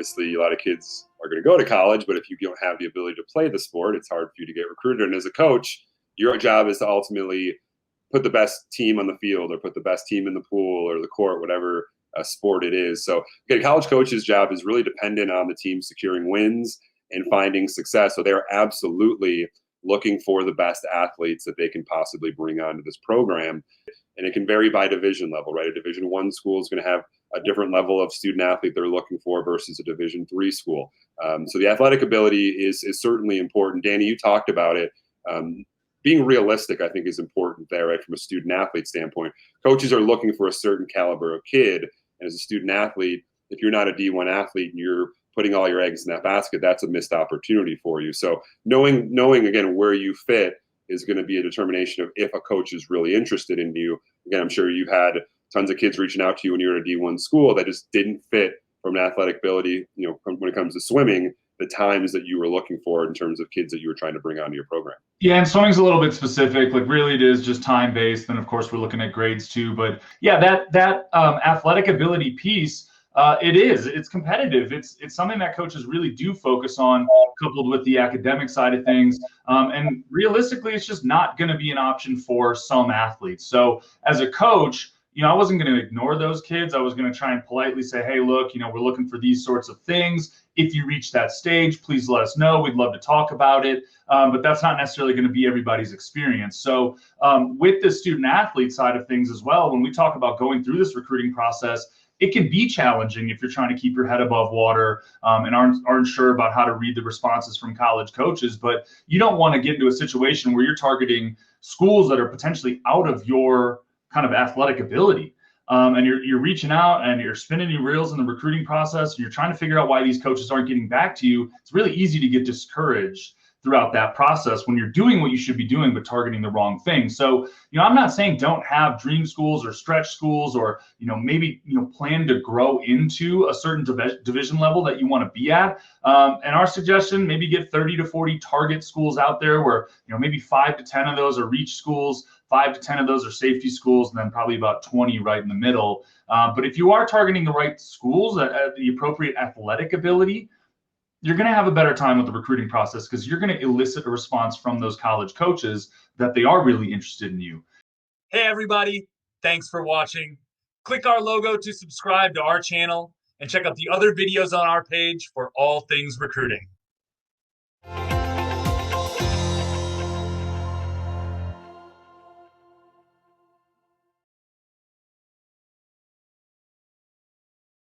obviously a lot of kids are going to go to college, but if you don't have the ability to play the sport, it's hard for you to get recruited. And as a coach, your job is to ultimately put the best team on the field or put the best team in the pool or the court, whatever sport it is. So a college coach's job is really dependent on the team securing wins and finding success. So they're absolutely looking for the best athletes that they can possibly bring onto this program. And it can vary by division level, right? A Division I school is going to have a different level of student athlete they're looking for versus a Division III school. So the athletic ability is certainly important. Danny, you talked about it. Being realistic, I think, is important there, right? From a student athlete standpoint, coaches are looking for a certain caliber of kid. And as a student athlete, if you're not a D1 athlete and you're putting all your eggs in that basket, that's a missed opportunity for you. So knowing again where you fit is going to be a determination of if a coach is really interested in you. Again, I'm sure you've had tons of kids reaching out to you when you're at a D1 school that just didn't fit from an athletic ability, when it comes to swimming, the times that you were looking for in terms of kids that you were trying to bring onto your program. Yeah, and swimming's a little bit specific. Like really, it is just time based. And of course, we're looking at grades too. But yeah, that athletic ability piece, it's competitive. It's something that coaches really do focus on, coupled with the academic side of things. And realistically, it's just not going to be an option for some athletes. So as a coach, I wasn't going to ignore those kids. I was going to try and politely say, hey, look, we're looking for these sorts of things. If you reach that stage, please let us know. We'd love to talk about it. But that's not necessarily going to be everybody's experience. So with the student athlete side of things as well, when we talk about going through this recruiting process, it can be challenging if you're trying to keep your head above water and aren't sure about how to read the responses from college coaches. But you don't want to get into a situation where you're targeting schools that are potentially out of your kind of athletic ability. And you're reaching out and you're spinning your reels in the recruiting process. And you're trying to figure out why these coaches aren't getting back to you. It's really easy to get discouraged throughout that process when you're doing what you should be doing, but targeting the wrong thing. So, I'm not saying don't have dream schools or stretch schools or, maybe, plan to grow into a certain division level that you want to be at. And our suggestion, maybe get 30 to 40 target schools out there where, maybe 5 to 10 of those are reach schools, 5 to 10 of those are safety schools, and then probably about 20 right in the middle. But if you are targeting the right schools at the appropriate athletic ability, you're going to have a better time with the recruiting process because you're going to elicit a response from those college coaches that they are really interested in you. Hey, everybody. Thanks for watching. Click our logo to subscribe to our channel and check out the other videos on our page for all things recruiting.